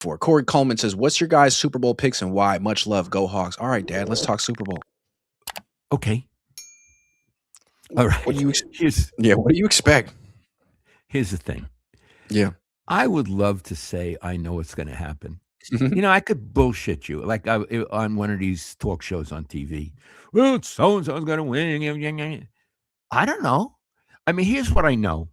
for. Corey Coleman says, "What's your guys' Super Bowl picks and why? Much love. Go Hawks." All right, Dad, let's talk Super Bowl. Okay. All right. What do you? Here's What do you expect? here's the thing. Yeah. I would love to say I know what's going to happen. I could bullshit you like on one of these talk shows on TV. Well, so and so's going to win. I don't know. I mean, here's what I know.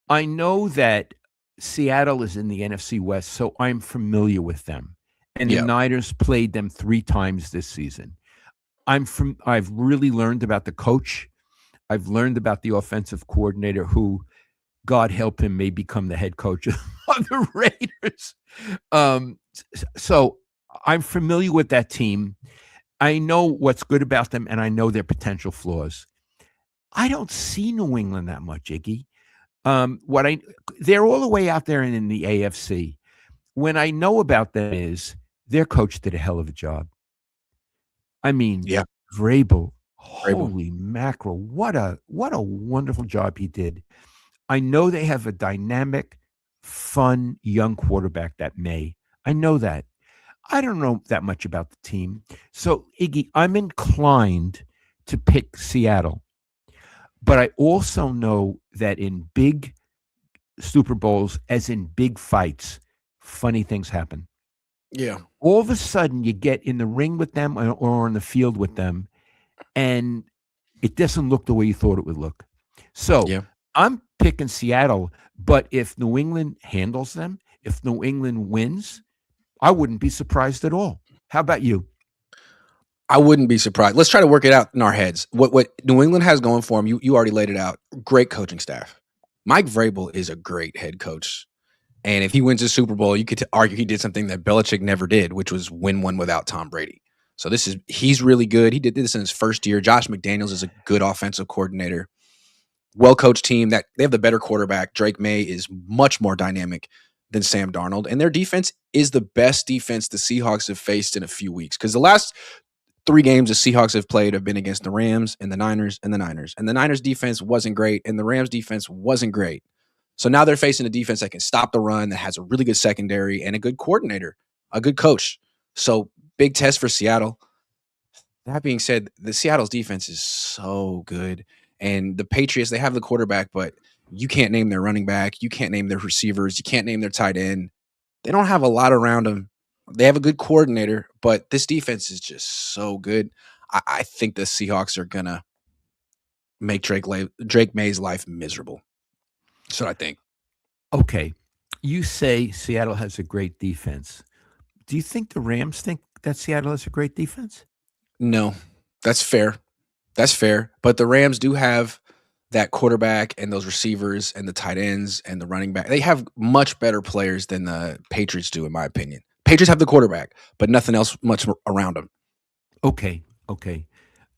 I know that Seattle is in the NFC West, so I'm familiar with them. And the Niners played them 3 times this season. I've really learned about the coach. I've learned about the offensive coordinator who, God help him, may become the head coach of the Raiders. So I'm familiar with that team. I know what's good about them, and I know their potential flaws. I don't see New England that much, Iggy. They're all the way out there in the AFC. When I know about them is their coach did a hell of a job. I mean, Vrabel, holy mackerel, what a wonderful job he did. I know they have a dynamic, fun, young quarterback that may. I know that. I don't know that much about the team. So, Iggy, I'm inclined to pick Seattle. But I also know that in big Super Bowls, as in big fights, funny things happen. Yeah. All of a sudden, you get in the ring with them or on the field with them, and it doesn't look the way you thought it would look. So I'm picking Seattle, but if New England handles them, if New England wins, I wouldn't be surprised at all. How about you? I wouldn't be surprised. Let's try to work it out in our heads. What New England has going for them, you already laid it out. Great coaching staff. Mike Vrabel is a great head coach. And if he wins a Super Bowl, you could argue he did something that Belichick never did, which was win one without Tom Brady. So he's really good. He did this in his first year. Josh McDaniels is a good offensive coordinator. Well-coached team. That they have the better quarterback. Drake May is much more dynamic than Sam Darnold. And their defense is the best defense the Seahawks have faced in a few weeks. Because the last 3 games the Seahawks have played have been against the Rams and the Niners and the Niners. And the Niners defense wasn't great, and the Rams defense wasn't great. So now they're facing a defense that can stop the run, that has a really good secondary and a good coordinator, a good coach. So big test for Seattle. That being said, the Seattle's defense is so good. And the Patriots, they have the quarterback, but you can't name their running back. You can't name their receivers. You can't name their tight end. They don't have a lot around them. They have a good coordinator, but this defense is just so good. I think the Seahawks are going to make Drake May's life miserable. That's what I think. Okay. You say Seattle has a great defense. Do you think the Rams think that Seattle has a great defense? No, that's fair. That's fair. But the Rams do have that quarterback and those receivers and the tight ends and the running back. They have much better players than the Patriots do, in my opinion. Patriots have the quarterback, but nothing else much around them. Okay.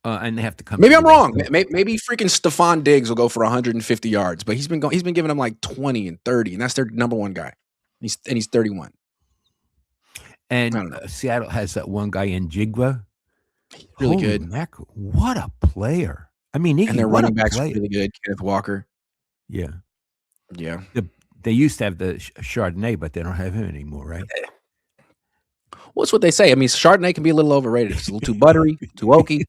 And they have to come. Maybe I'm wrong. Maybe freaking Stephon Diggs will go for 150 yards, but he's been giving them like 20 and 30, and that's their number one guy. He's 31. And Seattle has that one guy in Jigba. Really good. What a player. I mean, and their running back's really good, Kenneth Walker. Yeah. They used to have the Chardonnay, but they don't have him anymore, right? Well, that's what they say. I mean, Chardonnay can be a little overrated. It's a little too buttery, too oaky.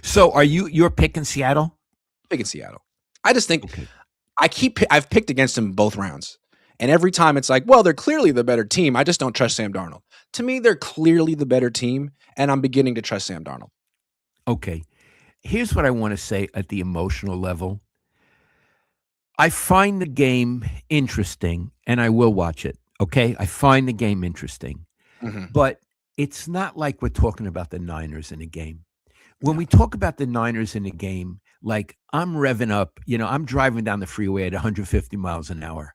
So you're picking Seattle? Picking Seattle. I just think I've picked against them both rounds. And every time it's like, well, they're clearly the better team. I just don't trust Sam Darnold. To me, they're clearly the better team, and I'm beginning to trust Sam Darnold. Okay. Here's what I want to say at the emotional level. I find the game interesting, and I will watch it. Okay, I find the game interesting, but it's not like we're talking about the Niners in a game. When we talk about the Niners in a game, like I'm revving up, I'm driving down the freeway at 150 miles an hour.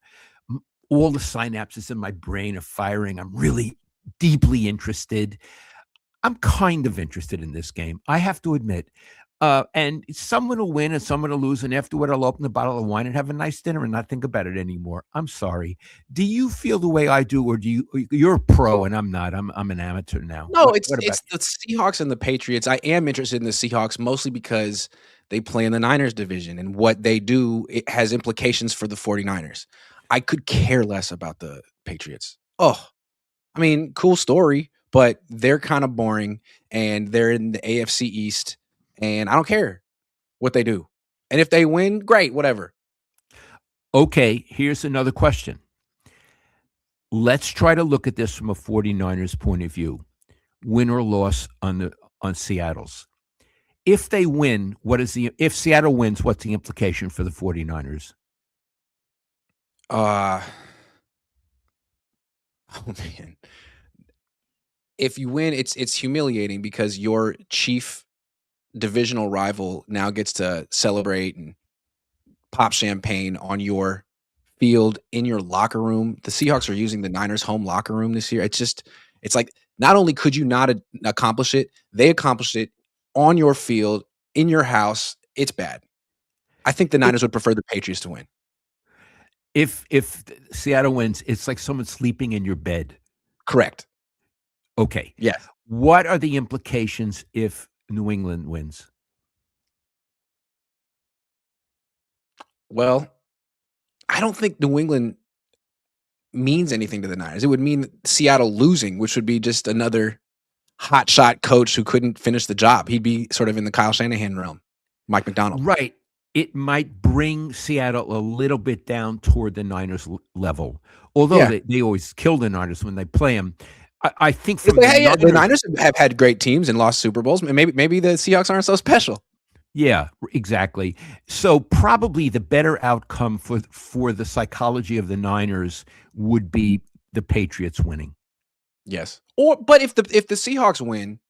All the synapses in my brain are firing. I'm really deeply interested. I'm kind of interested in this game, I have to admit. And someone will win and someone will lose. And afterward, I'll open a bottle of wine and have a nice dinner and not think about it anymore. I'm sorry. Do you feel the way I do, or you're a pro and I'm not? I'm an amateur now. No, it's the Seahawks and the Patriots. I am interested in the Seahawks mostly because they play in the Niners division, and what they do, it has implications for the 49ers. I could care less about the Patriots. Oh, I mean, cool story, but they're kind of boring and they're in the AFC East and I don't care what they do. And if they win, great, whatever. Okay, here's another question. Let's try to look at this from a 49ers point of view. Win or loss on Seattle's. If they win, if Seattle wins, what's the implication for the 49ers? Uh oh man. If you win, it's humiliating because your chief divisional rival now gets to celebrate and pop champagne on your field in your locker room. The Seahawks are using the Niners home locker room this year. It's like not only could you not accomplish it, they accomplished it on your field in your house. It's bad. I think the It Niners would prefer the Patriots to win. if Seattle wins, it's like someone sleeping in your bed. Correct. Okay. Yes. What are the implications if New England wins? Well, I don't think New England means anything to the Niners. It would mean Seattle losing, which would be just another hot shot coach who couldn't finish the job. He'd be sort of in the Kyle Shanahan realm, Mike McDonald. Right. It might bring Seattle a little bit down toward the Niners level, although Yeah. they always kill the Niners when they play them. I think It's from like, the hey, yeah, the Niners. Niners have had great teams and lost Super Bowls. Maybe the Seahawks aren't so special. Yeah, exactly. So probably the better outcome for the psychology of the Niners would be the Patriots winning. Yes. But if the Seahawks win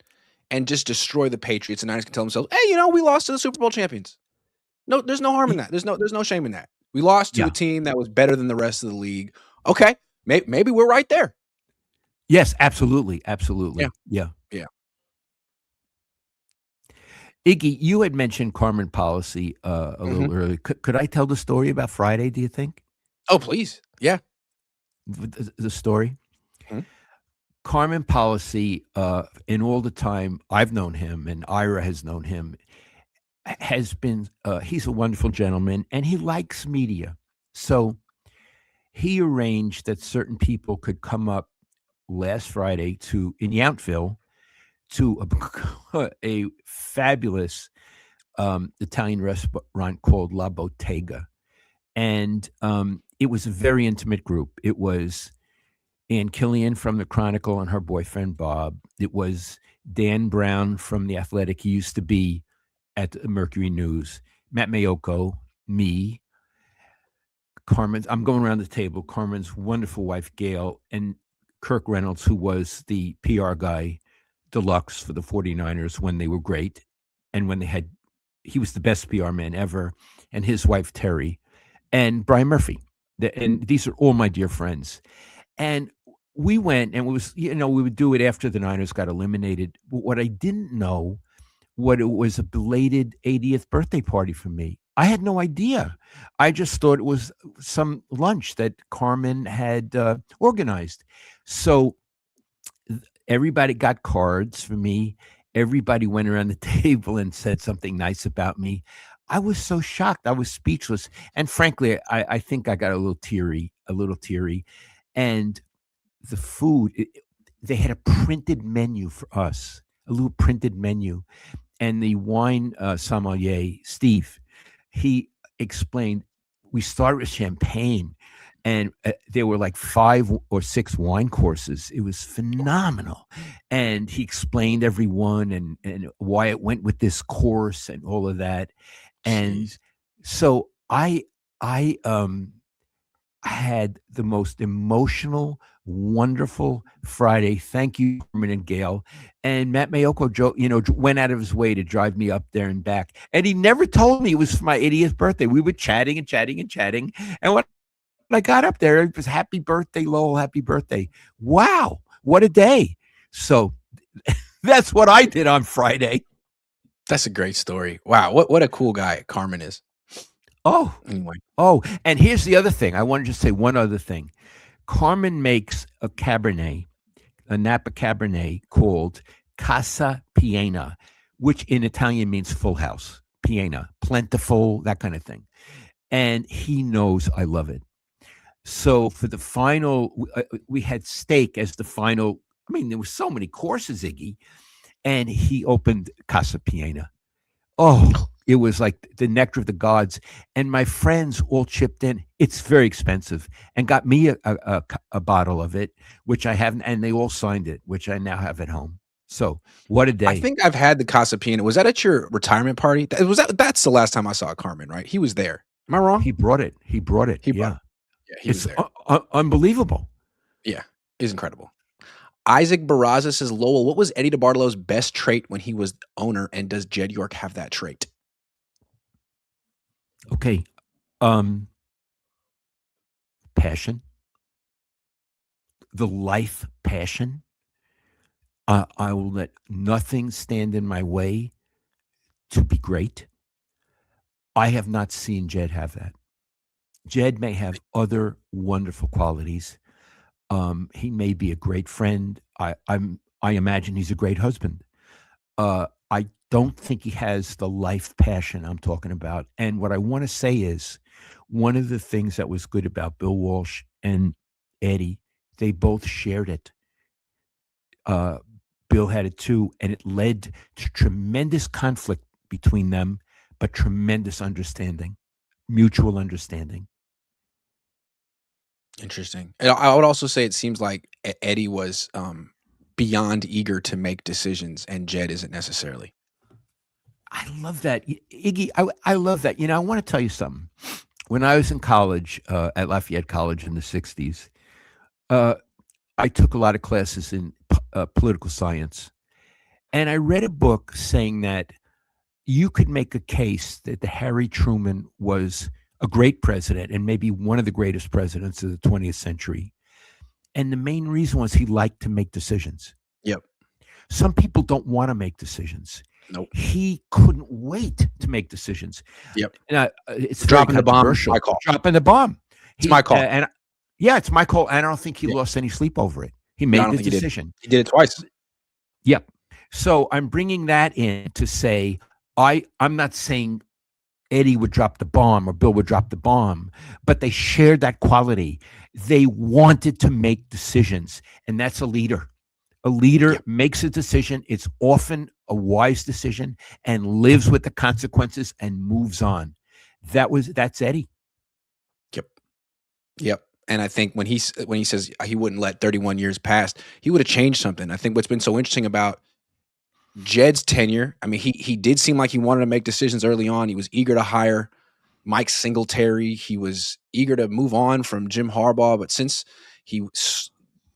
and just destroy the Patriots, the Niners can tell themselves, hey, we lost to the Super Bowl champions. No, there's no harm in Y- that. There's no shame in that. We lost to a Yeah. team that was better than the rest of the league. Okay, maybe we're right there. Yes, absolutely, Yeah, absolutely. Yeah. yeah. Iggy, you had mentioned Carmen policy a Mhm. little earlier. Could I tell the story about Friday? Do you think Oh, please. Yeah. the story? Mhm. Carmen policy, in all the time I've known him, and Ira has known him, has been. He's a wonderful gentleman, and he likes media. So he arranged that certain people could come up last Friday to in Yountville to a fabulous Italian restaurant called La Bottega, and it was a very intimate group. It was Ann Killian from the Chronicle and her boyfriend Bob. It was Dan Brown from the Athletic. He used to be at the Mercury News. Matt Mayoko, me, Carmen's. I'm going around the table. Carmen's wonderful wife Gail and Kirk Reynolds, who was the PR guy deluxe for the 49ers when they were great and when he was the best PR man ever, and his wife Terry and Brian Murphy. And these are all my dear friends. And we went and it was, we would do it after the Niners got eliminated. But what I didn't know, what it was a belated 80th birthday party for me. I had no idea. I just thought it was some lunch that Carmen had organized. So everybody got cards for me. Everybody went around the table and said something nice about me. I was so shocked. I was speechless. And frankly, I think I got a little teary, And the food, they had a printed menu for us, a little printed menu. And the wine sommelier, Steve, he explained we started with champagne and there were like 5 or 6 wine courses. It was phenomenal. And he explained every one and why it went with this course and all of that. And Jeez. so I had the most emotional, wonderful Friday. Thank you, Norman and Gail. And Matt Mayoko, went out of his way to drive me up there and back. And he never told me it was for my 80th birthday. We were chatting and chatting and chatting. And when I got up there, it was happy birthday, Lowell, happy birthday. Wow, what a day. So that's what I did on Friday. That's a great story. Wow, what a cool guy Carmen is. Oh, Anyway. and here's the other thing. I want to just say one other thing. Carmen makes a Cabernet, a Napa Cabernet called Casa Piena, which in Italian means full house. Piena, plentiful, that kind of thing. And he knows I love it. So for the final, we had steak as the final. I mean, there were so many courses, Iggy, and he opened Casa Piena. Oh, it was like the nectar of the gods. And my friends all chipped in. It's very expensive, and got me a bottle of it, which I haven't, and they all signed it, which I now have at home. So what a I day. think I've had the Casa Piano. Was that at your retirement party? That's the last time I saw Carmen, right? He was there. Am I wrong? He brought it. He brought it. He brought Yeah. it. Yeah, he was It's there. unbelievable. Yeah, he's incredible. Isaac Barraza says, Lowell, what was Eddie DeBartolo's best trait when he was owner, and does Jed York have that trait? Okay. Passion, the life passion. I will let nothing stand in my way to be great. I have not seen Jed have that. Jed may have other wonderful qualities. He may be a great friend. I imagine he's a great husband. I don't think he has the life passion I'm talking about. And what I want to say is, one of the things that was good about Bill Walsh and Eddie, they both shared it. Uh, Bill had it too, and it led to tremendous conflict between them, but tremendous understanding, mutual understanding. Interesting. And I would also say it seems like Eddie was beyond eager to make decisions, and Jed isn't necessarily. I love that, Iggy. I love that. I want to tell you something. When I was in college at Lafayette College in the '60s, uh, I took a lot of classes in political science, and I read a book saying that you could make a case that the Harry Truman was a great president and maybe one of the greatest presidents of the 20th century. And the main reason was he liked to make decisions. Yep. Some people don't want to make decisions. Nope. He couldn't wait to make decisions. Yep. And it's Dropping very the bomb. controversial. My call. Dropping the bomb. It's my call. And yeah, it's my call. And I don't think he lost any sleep over it. He made the decision. He did it twice. Yep. So I'm bringing that in to say I'm not saying Eddie would drop the bomb or Bill would drop the bomb, but they shared that quality. They wanted to make decisions, and that's a leader. A leader makes a decision. It's often a wise decision and lives with the consequences and moves on. That's Eddie. Yep. And I think when he says he wouldn't let 31 years pass, he would have changed something. I think what's been so interesting about Jed's tenure, I mean, he did seem like he wanted to make decisions early on. He was eager to hire Mike Singletary. He was eager to move on from Jim Harbaugh. But since he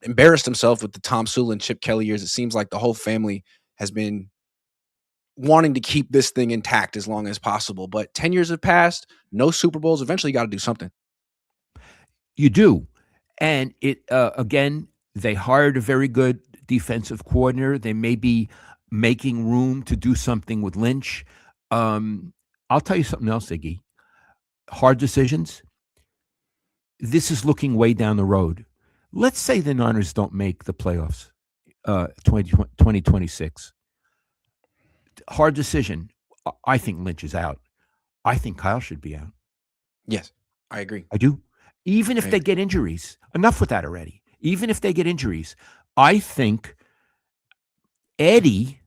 embarrassed himself with the Tom Sula and Chip Kelly years, it seems like the whole family has been wanting to keep this thing intact as long as possible. But 10 years have passed, no Super Bowls. Eventually, you got to do something. You do. And it again, they hired a very good defensive coordinator. They may be making room to do something with Lynch. I'll tell you something else, Iggy. Hard decisions. This is looking way down the road. Let's say the Niners don't make the playoffs 2026. Hard decision. I think Lynch is out. I think Kyle should be out. Yes, I agree. I do. Even if they get injuries, enough with that already. Even if they get injuries, I think Eddie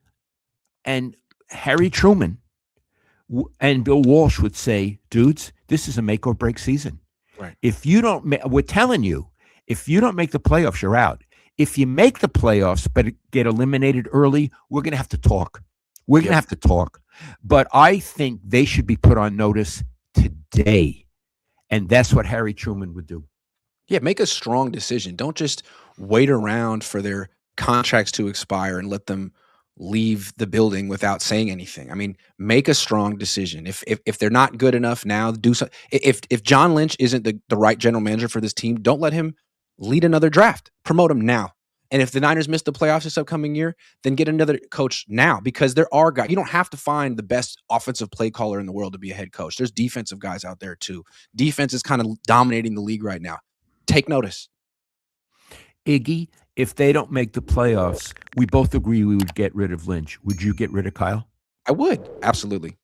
and Harry Truman and Bill Walsh would say, dudes, this is a make or break season. Right. If you don't, we're telling you, if you don't make the playoffs, you're out. If you make the playoffs but get eliminated early, we're going to have to talk. We're going to have to talk. But I think they should be put on notice today. And that's what Harry Truman would do. Yeah, make a strong decision. Don't just wait around for their contracts to expire and let them leave the building without saying anything. I mean, make a strong decision. If they're not good enough now, do so. If John Lynch isn't the right general manager for this team, don't let him lead another draft. Promote him now. And if the Niners miss the playoffs this upcoming year, then get another coach now, because there are guys. You don't have to find the best offensive play caller in the world to be a head coach. There's defensive guys out there too. Defense is kind of dominating the league right now. Take notice. Iggy, if they don't make the playoffs, we both agree we would get rid of Lynch. Would you get rid of Kyle? I would. Absolutely.